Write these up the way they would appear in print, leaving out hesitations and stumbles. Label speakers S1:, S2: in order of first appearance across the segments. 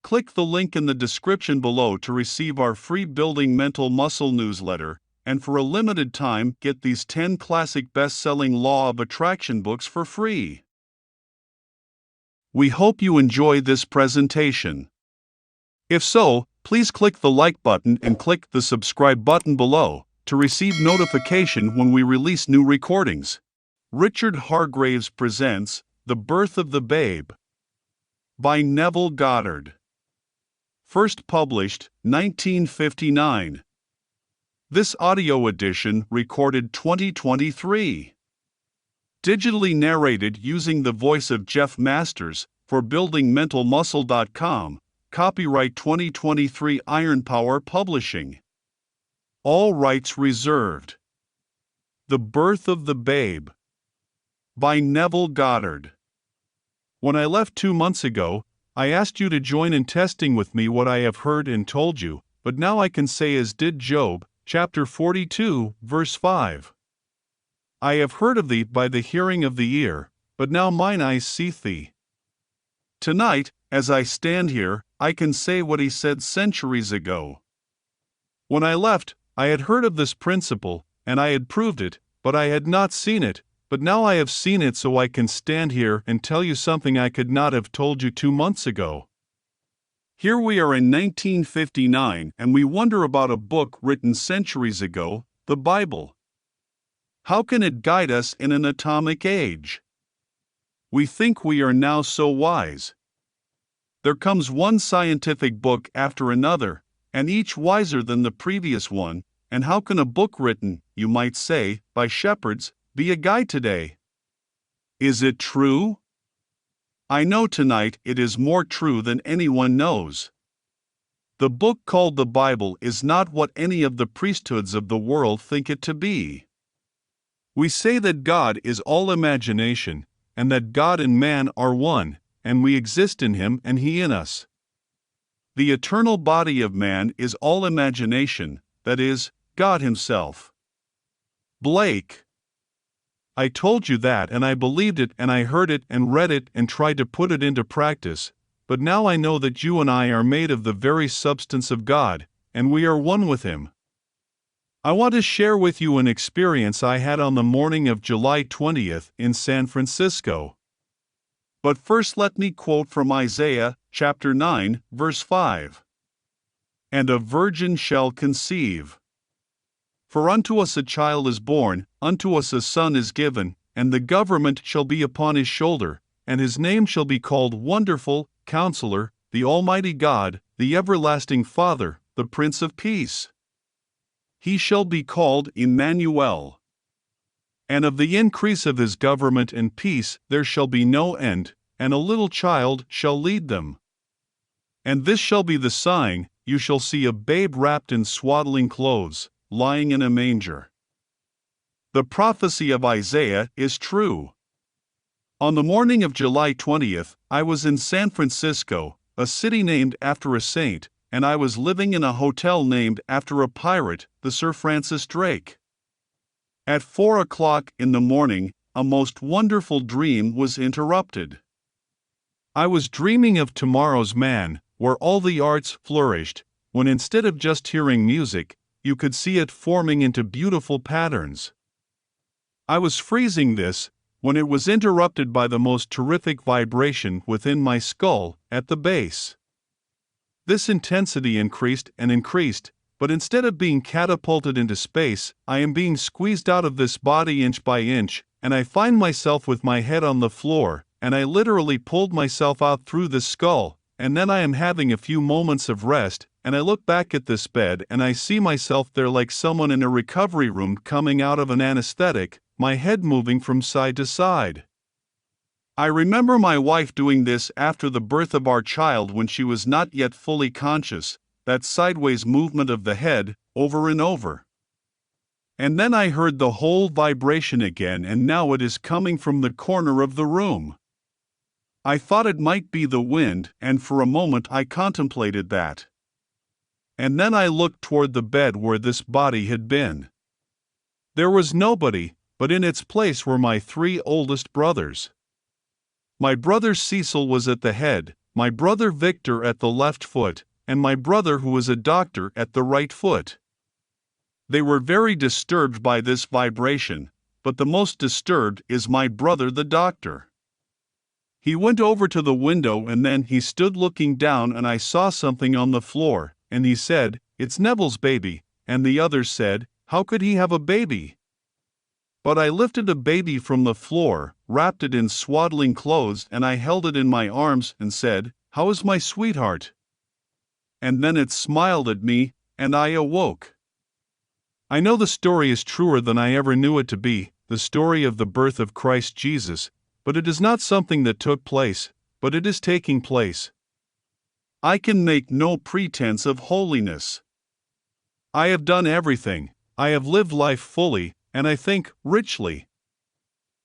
S1: Click the link in the description below to receive our free Building Mental Muscle newsletter, and for a limited time, get these 10 classic best-selling Law of Attraction books for free. We hope you enjoy this presentation. If so, please click the like button and click the subscribe button below to receive notification when we release new recordings. Richard Hargraves presents The Birth of the Babe by Neville Goddard. First published 1959. This audio edition recorded 2023. Digitally narrated using the voice of Jeff Masters for buildingmentalmuscle.com. Copyright 2023 Iron Power Publishing. All rights reserved. The Birth of the Babe by Neville Goddard. When I left 2 months ago, I asked you to join in testing with me what I have heard and told you, but now I can say as did Job, chapter 42, verse 5. I have heard of thee by the hearing of the ear, but now mine eyes see thee. Tonight, as I stand here, I can say what he said centuries ago. When I left, I had heard of this principle, and I had proved it, but I had not seen it. But now I have seen it, so I can stand here and tell you something I could not have told you 2 months ago. Here we are in 1959, and we wonder about a book written centuries ago, the Bible. How can it guide us in an atomic age? We think we are now so wise. There comes one scientific book after another, and each wiser than the previous one, and how can a book written, you might say, by shepherds, be a guide today? Is it true? I know tonight it is more true than anyone knows. The book called the Bible is not what any of the priesthoods of the world think it to be. We say that God is all imagination, and that God and man are one, and we exist in him and he in us. The eternal body of man is all imagination, that is, God himself. Blake. I told you that, and I believed it, and I heard it and read it and tried to put it into practice, but now I know that you and I are made of the very substance of God, and we are one with him. I want to share with you an experience I had on the morning of July 20th in San Francisco. But first let me quote from Isaiah, chapter 9, verse 5. And a virgin shall conceive. For unto us a child is born, unto us a son is given, and the government shall be upon his shoulder, and his name shall be called Wonderful, Counselor, the Almighty God, the Everlasting Father, the Prince of Peace. He shall be called Emmanuel. And of the increase of his government and peace there shall be no end, and a little child shall lead them. And this shall be the sign, you shall see a babe wrapped in swaddling clothes, lying in a manger. The prophecy of Isaiah is true. On the morning of July 20th, I was in San Francisco, a city named after a saint, and I was living in a hotel named after a pirate, the Sir Francis Drake. At 4 o'clock in the morning, a most wonderful dream was interrupted. I was dreaming of tomorrow's man, where all the arts flourished, when instead of just hearing music, you could see it forming into beautiful patterns. I was freezing this, when it was interrupted by the most terrific vibration within my skull, at the base. This intensity increased and increased, but instead of being catapulted into space, I am being squeezed out of this body inch by inch, and I find myself with my head on the floor, and I literally pulled myself out through the skull, and then I am having a few moments of rest, and I look back at this bed and I see myself there like someone in a recovery room coming out of an anesthetic, my head moving from side to side. I remember my wife doing this after the birth of our child when she was not yet fully conscious, that sideways movement of the head, over and over. And then I heard the whole vibration again, and now it is coming from the corner of the room. I thought it might be the wind, and for a moment I contemplated that. And then I looked toward the bed where this body had been. There was nobody, but in its place were my 3 oldest brothers. My brother Cecil was at the head, my brother Victor at the left foot, and my brother who is a doctor at the right foot. They were very disturbed by this vibration, but the most disturbed is my brother the doctor. He went over to the window and then he stood looking down and I saw something on the floor, and he said, "It's Neville's baby," and the others said, "How could he have a baby?" But I lifted a baby from the floor, wrapped it in swaddling clothes, and I held it in my arms and said, "How is my sweetheart?" And then it smiled at me, and I awoke. I know the story is truer than I ever knew it to be, the story of the birth of Christ Jesus, but it is not something that took place, but it is taking place. I can make no pretense of holiness. I have done everything, I have lived life fully, and I think richly.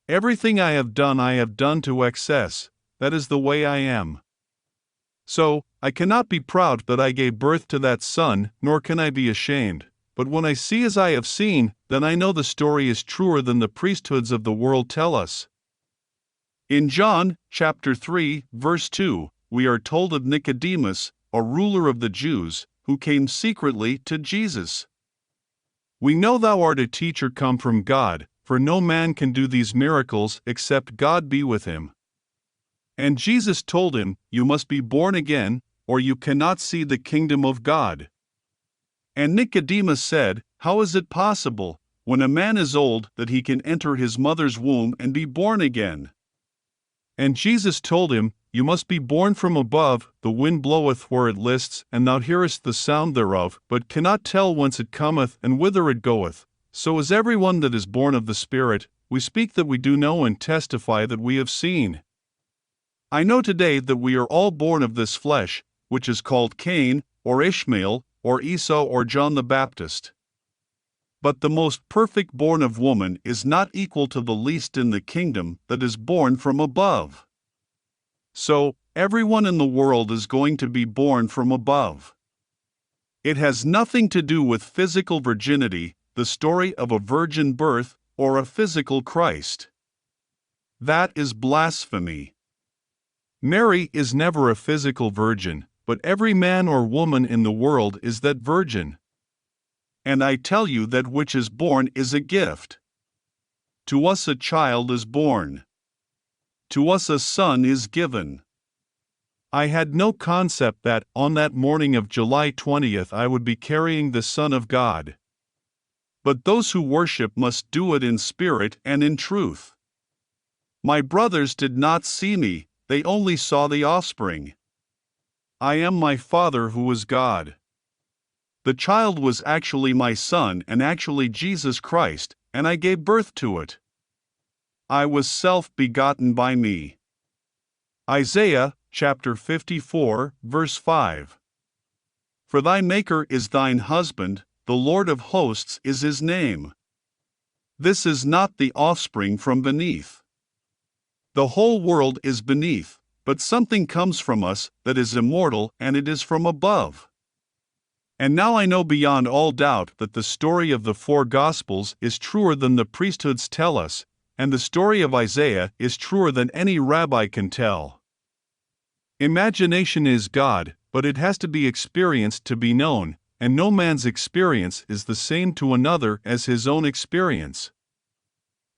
S1: Everything I have done to excess, that is the way I am. So, I cannot be proud that I gave birth to that son, nor can I be ashamed, but when I see as I have seen, then I know the story is truer than the priesthoods of the world tell us. In John, chapter 3, verse 2, we are told of Nicodemus, a ruler of the Jews, who came secretly to Jesus. "We know thou art a teacher come from God, for no man can do these miracles except God be with him." And Jesus told him, "You must be born again, or you cannot see the kingdom of God." And Nicodemus said, "How is it possible, when a man is old, that he can enter his mother's womb and be born again?" And Jesus told him, "You must be born from above. The wind bloweth where it lists, and thou hearest the sound thereof, but cannot tell whence it cometh and whither it goeth. So is every one that is born of the Spirit. We speak that we do know and testify that we have seen. I know today that we are all born of this flesh, which is called Cain, or Ishmael, or Esau, or John the Baptist. But the most perfect born of woman is not equal to the least in the kingdom that is born from above. So, everyone in the world is going to be born from above. It has nothing to do with physical virginity, the story of a virgin birth, or a physical Christ. That is blasphemy. Mary is never a physical virgin, but every man or woman in the world is that virgin. And I tell you that which is born is a gift. To us a child is born. To us a son is given. I had no concept that, on that morning of July 20th, I would be carrying the Son of God. But those who worship must do it in spirit and in truth. My brothers did not see me, they only saw the offspring. I am my Father who is God. The child was actually my son and actually Jesus Christ, and I gave birth to it. I was self-begotten by me. Isaiah, chapter 54, verse 5. For thy Maker is thine husband, the Lord of hosts is his name. This is not the offspring from beneath. The whole world is beneath, but something comes from us that is immortal, and it is from above. And now I know beyond all doubt that the story of the four Gospels is truer than the priesthoods tell us, and the story of Isaiah is truer than any rabbi can tell. Imagination is God, but it has to be experienced to be known, and no man's experience is the same to another as his own experience.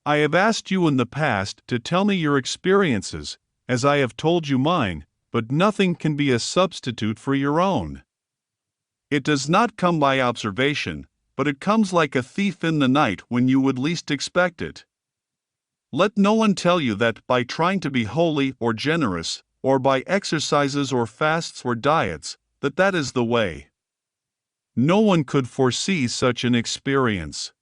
S1: I have asked you in the past to tell me your experiences, as I have told you mine, but nothing can be a substitute for your own. It does not come by observation, but it comes like a thief in the night when you would least expect it. Let no one tell you that by trying to be holy or generous, or by exercises or fasts or diets, that is the way. No one could foresee such an experience.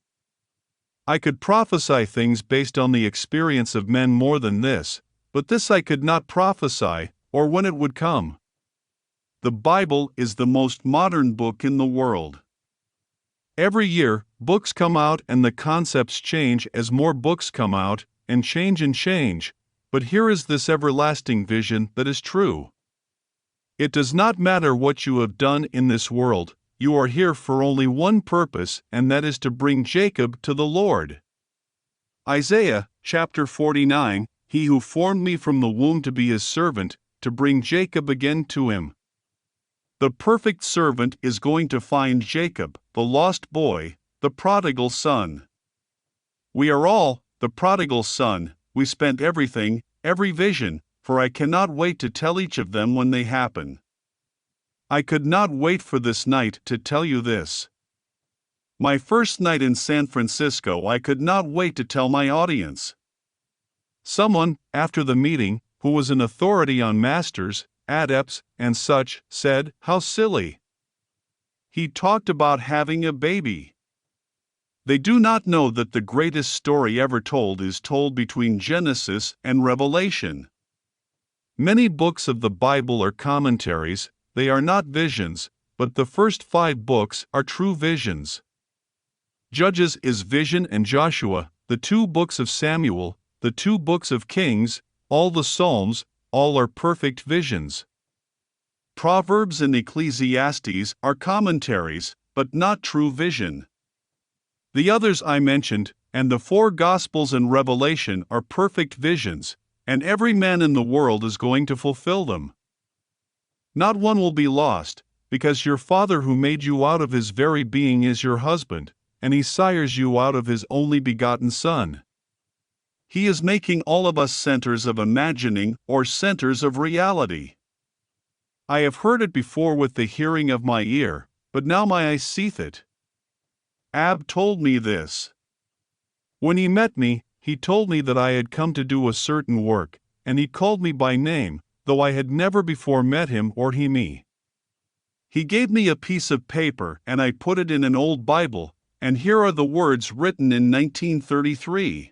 S1: I could prophesy things based on the experience of men more than this, but this I could not prophesy, or when it would come. The Bible is the most modern book in the world. Every year, books come out and the concepts change as more books come out, and change, but here is this everlasting vision that is true. It does not matter what you have done in this world, you are here for only one purpose, and that is to bring Jacob to the Lord. Isaiah, chapter 49, He who formed me from the womb to be his servant, to bring Jacob again to him. The perfect servant is going to find Jacob, the lost boy, the prodigal son. We are all the prodigal son. We spent everything, every vision, for I cannot wait to tell each of them when they happen. I could not wait for this night to tell you this. My first night in San Francisco, I could not wait to tell my audience. Someone, after the meeting, who was an authority on masters, adepts, and such, said, "How silly. He talked about having a baby." They do not know that the greatest story ever told is told between Genesis and Revelation. Many books of the Bible are commentaries. They are not visions, but the first 5 books are true visions. Judges is vision, and Joshua, the 2 books of Samuel, the 2 books of Kings, all the Psalms, all are perfect visions. Proverbs and Ecclesiastes are commentaries, but not true vision. The others I mentioned, and the 4 Gospels and Revelation are perfect visions, and every man in the world is going to fulfill them. Not one will be lost, because your Father who made you out of his very being is your husband, and he sires you out of his only begotten Son. He is making all of us centers of imagining or centers of reality. I have heard it before with the hearing of my ear, but now my eye seeth it. Ab told me this. When he met me, he told me that I had come to do a certain work, and he called me by name, though I had never before met him or he me. He gave me a piece of paper and I put it in an old Bible, and here are the words written in 1933.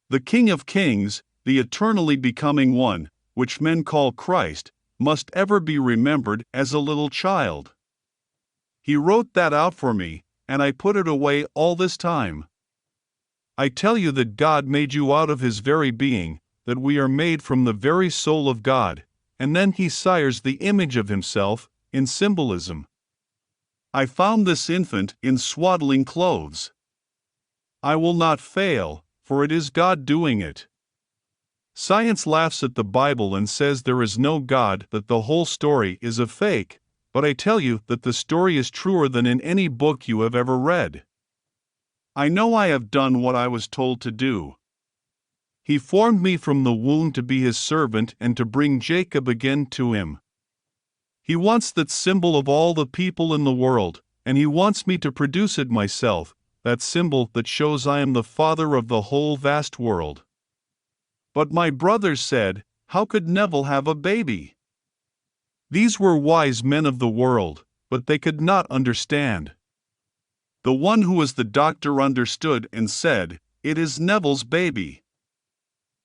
S1: The King of Kings, the eternally becoming one, which men call Christ, must ever be remembered as a little child. He wrote that out for me, and I put it away all this time. I tell you that God made you out of his very being, that we are made from the very soul of God, and then he sires the image of himself, in symbolism. I found this infant in swaddling clothes. I will not fail, for it is God doing it. Science laughs at the Bible and says there is no God, that the whole story is a fake, but I tell you that the story is truer than in any book you have ever read. I know I have done what I was told to do. He formed me from the womb to be his servant and to bring Jacob again to him. He wants that symbol of all the people in the world, and he wants me to produce it myself, that symbol that shows I am the father of the whole vast world. But my brothers said, "How could Neville have a baby?" These were wise men of the world, but they could not understand. The one who was the doctor understood and said, "It is Neville's baby."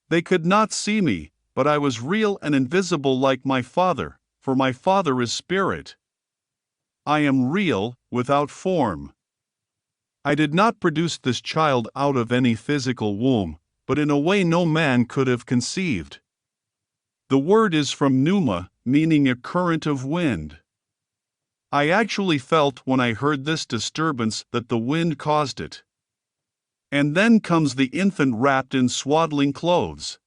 S1: They could not see me, but I was real and invisible like my Father, for my Father is spirit. I am real, without form. I did not produce this child out of any physical womb, but in a way no man could have conceived. The word is from pneuma, meaning a current of wind. I actually felt when I heard this disturbance that the wind caused it. And then comes the infant wrapped in swaddling clothes.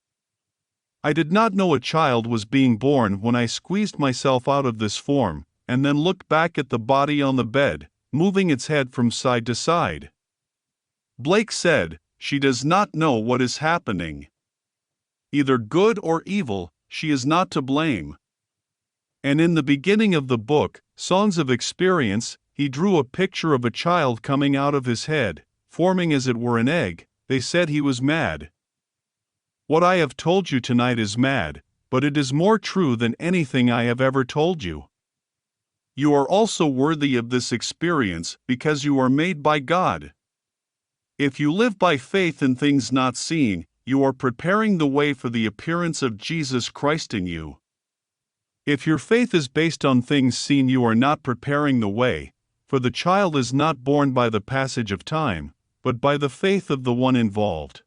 S1: I did not know a child was being born when I squeezed myself out of this form, and then looked back at the body on the bed, moving its head from side to side. Blake said, "She does not know what is happening. Either good or evil, she is not to blame." And in the beginning of the book, Songs of Experience, he drew a picture of a child coming out of his head, forming as it were an egg. They said he was mad. What I have told you tonight is mad, but it is more true than anything I have ever told you. You are also worthy of this experience because you are made by God. If you live by faith in things not seen, you are preparing the way for the appearance of Jesus Christ in you. If your faith is based on things seen, you are not preparing the way, for the child is not born by the passage of time, but by the faith of the one involved.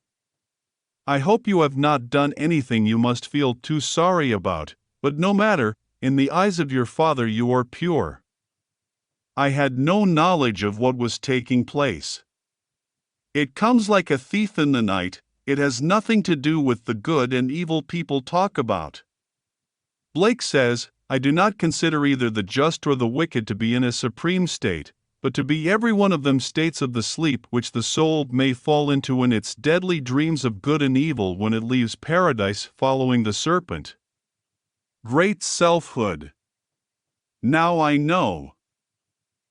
S1: I hope you have not done anything you must feel too sorry about, but no matter, in the eyes of your Father you are pure. I had no knowledge of what was taking place. It comes like a thief in the night. It has nothing to do with the good and evil people talk about. Blake says, I do not consider either the just or the wicked to be in a supreme state, but to be every one of them states of the sleep which the soul may fall into in its deadly dreams of good and evil when it leaves paradise following the serpent. Great selfhood. Now I know.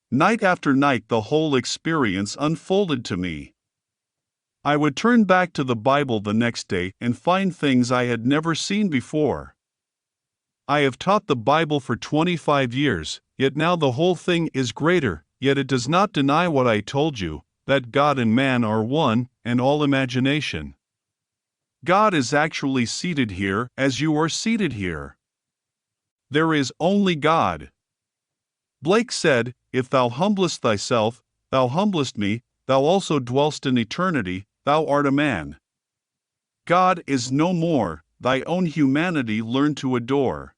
S1: Night after night the whole experience unfolded to me. I would turn back to the Bible the next day and find things I had never seen before. I have taught the Bible for 25 years, yet now the whole thing is greater, yet it does not deny what I told you, that God and man are one, and all imagination. God is actually seated here as you are seated here. There is only God. Blake said, If thou humblest thyself, thou humblest me, thou also dwellst in eternity, thou art a man. God is no more, thy own humanity learn to adore.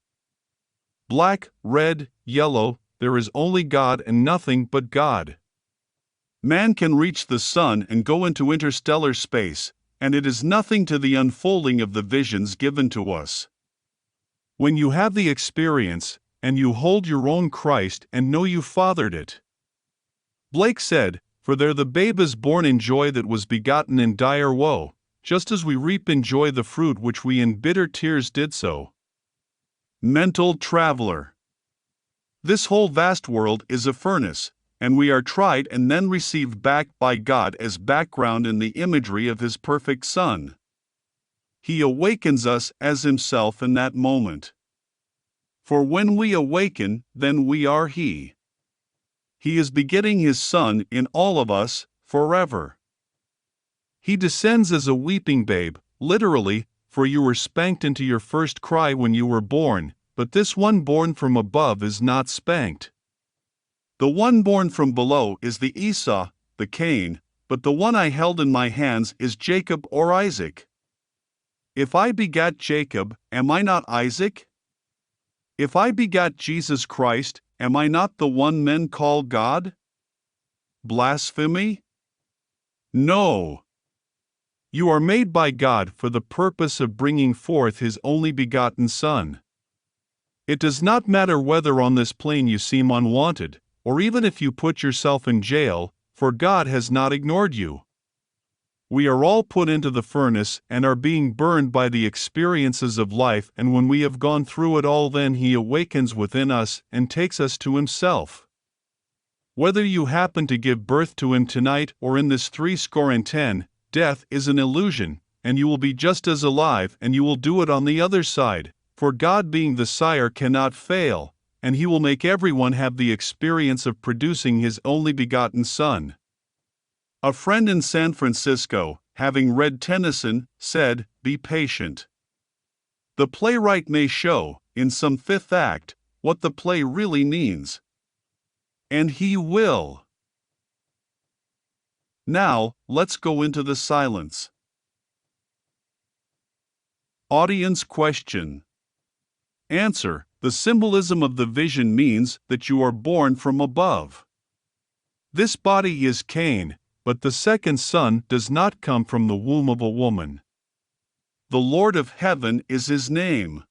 S1: Black, red, yellow, there is only God and nothing but God. Man can reach the sun and go into interstellar space, and it is nothing to the unfolding of the visions given to us. When you have the experience, and you hold your own Christ and know you fathered it. Blake said, For there the babe is born in joy that was begotten in dire woe, just as we reap in joy the fruit which we in bitter tears did sow. Mental traveler. This whole vast world is a furnace, and we are tried and then received back by God as background in the imagery of His perfect Son. He awakens us as Himself in that moment. For when we awaken, then we are He. He is begetting His Son in all of us, forever. He descends as a weeping babe, literally, for you were spanked into your first cry when you were born, but this one born from above is not spanked. The one born from below is the Esau, the Cain, but the one I held in my hands is Jacob or Isaac. If I begat Jacob, am I not Isaac? If I begat Jesus Christ, am I not the one men call God? Blasphemy? No. You are made by God for the purpose of bringing forth His only begotten Son. It does not matter whether on this plane you seem unwanted, or even if you put yourself in jail, for God has not ignored you. We are all put into the furnace and are being burned by the experiences of life, and when we have gone through it all, then He awakens within us and takes us to Himself. Whether you happen to give birth to Him tonight or in this 70, death is an illusion, and you will be just as alive, and you will do it on the other side, for God being the sire cannot fail, and He will make everyone have the experience of producing His only begotten Son. A friend in San Francisco, having read Tennyson, said, Be patient. The playwright may show, in some fifth act, what the play really means. And he will. Now, let's go into the silence. Audience question. Answer. The symbolism of the vision means that you are born from above. This body is Cain, but the second son does not come from the womb of a woman. The Lord of heaven is His name.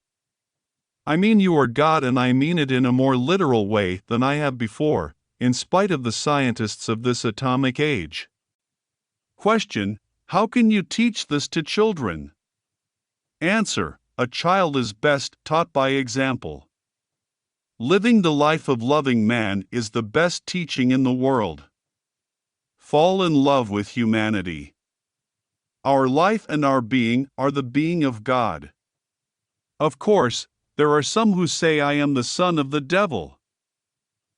S1: I mean you are God, and I mean it in a more literal way than I have before, in spite of the scientists of this atomic age. Question. How can you teach this to children? Answer. A child is best taught by example. Living the life of loving man is the best teaching in the world. Fall in love with humanity. Our life and our being are the being of God. Of course, there are some who say I am the son of the devil.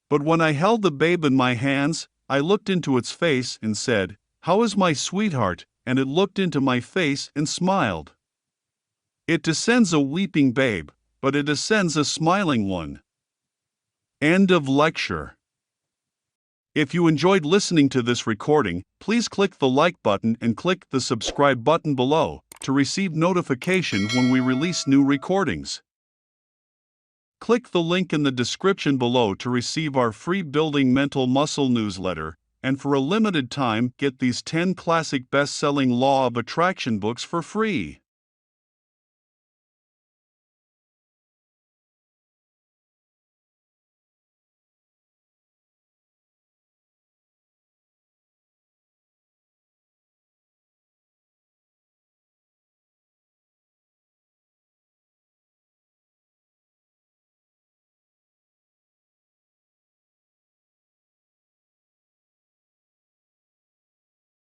S1: But when I held the babe in my hands, I looked into its face and said, How is my sweetheart? And it looked into my face and smiled. It descends a weeping babe, but it ascends a smiling one. End of lecture. If you enjoyed listening to this recording, please click the like button and click the subscribe button below to receive notification when we release new recordings. Click the link in the description below to receive our free Building Mental Muscle newsletter, and for a limited time get these 10 classic best-selling Law of Attraction books for free.